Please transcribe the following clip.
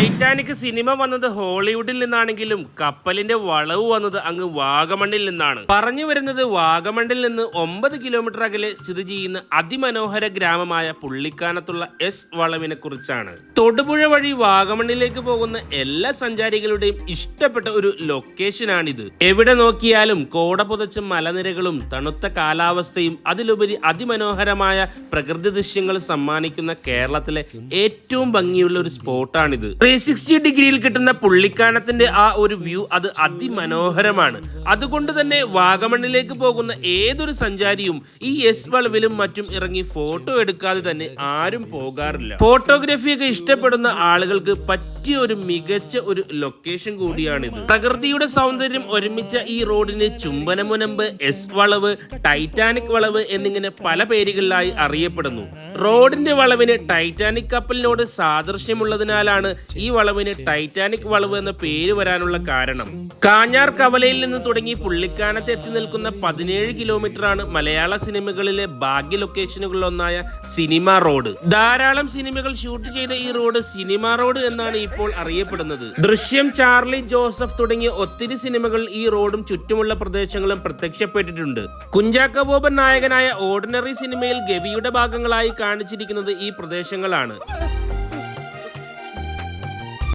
Titanic cinema വന്നത് ഹോളിവുഡിൽ നിന്നാണെങ്കിലും കപ്പലിന്റെ വളവ് വന്നത് അങ്ങ് വാഗമണ്ണിൽ നിന്നാണ്. പറഞ്ഞു വരുന്നത് വാഗമണ്ണിൽ നിന്ന് 9 കിലോമീറ്റർ അകലെ സ്ഥിതി ചെയ്യുന്ന അതിമനോഹര ഗ്രാമമായ പുള്ളിക്കാനത്തുള്ള എസ് വളവിനെ കുറിച്ചാണ്. തൊടുപുഴ വഴി വാഗമണ്ണിലേക്ക് പോകുന്ന എല്ലാ സഞ്ചാരികളുടെയും ഇഷ്ടപ്പെട്ട ഒരു ലൊക്കേഷനാണിത്. എവിടെ നോക്കിയാലും കോട പുതച്ച മലനിരകളും തണുത്ത കാലാവസ്ഥയും അതിലുപരി അതിമനോഹരമായ പ്രകൃതി ദൃശ്യങ്ങൾ സമ്മാനിക്കുന്ന കേരളത്തിലെ ഏറ്റവും ഭംഗിയുള്ള ഒരു സ്പോട്ടാണിത്. 360 ഡിഗ്രിയിൽ കിട്ടുന്ന പുള്ളിക്കാനത്തിന്റെ ആ ഒരു വ്യൂ അത് അതിമനോഹരമാണ്. അതുകൊണ്ട് തന്നെ വാഗമണ്ണിലേക്ക് പോകുന്ന ഏതൊരു സഞ്ചാരിയും ഈ എസ് വളവിലും മറ്റും ഇറങ്ങി ഫോട്ടോ എടുക്കാതെ തന്നെ ആരും പോകാറില്ല. ഫോട്ടോഗ്രാഫിയൊക്കെ ഇഷ്ടപ്പെടുന്ന ആളുകൾക്ക് പറ്റിയ ഒരു മികച്ച ഒരു ലൊക്കേഷൻ കൂടിയാണിത്. പ്രകൃതിയുടെ സൗന്ദര്യം ഒരുമിച്ച ഈ റോഡിന് ചുംബനമുനമ്പ്, എസ് വളവ്, ടൈറ്റാനിക് വളവ് എന്നിങ്ങനെ പല പേരുകളിലായി അറിയപ്പെടുന്നു. റോഡിന്റെ വളവിന് ടൈറ്റാനിക് കപ്പലിനോട് സാദൃശ്യമുള്ളതിനാലാണ് ഈ വളവിന് ടൈറ്റാനിക് വളവ് എന്ന പേര് വരാനുള്ള കാരണം. കാഞ്ഞാർ കവലയിൽ നിന്ന് തുടങ്ങി പുള്ളിക്കാനത്ത് എത്തി നിൽക്കുന്ന 17 കിലോമീറ്റർ ആണ് മലയാള സിനിമകളിലെ ഭാഗ്യ ലൊക്കേഷനുകളിലൊന്നായ സിനിമ റോഡ്. ധാരാളം സിനിമകൾ ഷൂട്ട് ചെയ്ത ഈ റോഡ് സിനിമ റോഡ് എന്നാണ് ഇപ്പോൾ അറിയപ്പെടുന്നത്. ദൃശ്യം, ചാർലി ജോസഫ് തുടങ്ങിയ ഒത്തിരി സിനിമകൾ ഈ റോഡും ചുറ്റുമുള്ള പ്രദേശങ്ങളും പ്രത്യക്ഷപ്പെട്ടിട്ടുണ്ട്. കുഞ്ചാക്കോ ബോബൻ നായകനായ ഓർഡിനറി സിനിമയിൽ ഗവിയുടെ ഭാഗങ്ങളായി കാണിച്ചിരിക്കുന്നത് ഈ പ്രദേശങ്ങളാണ്.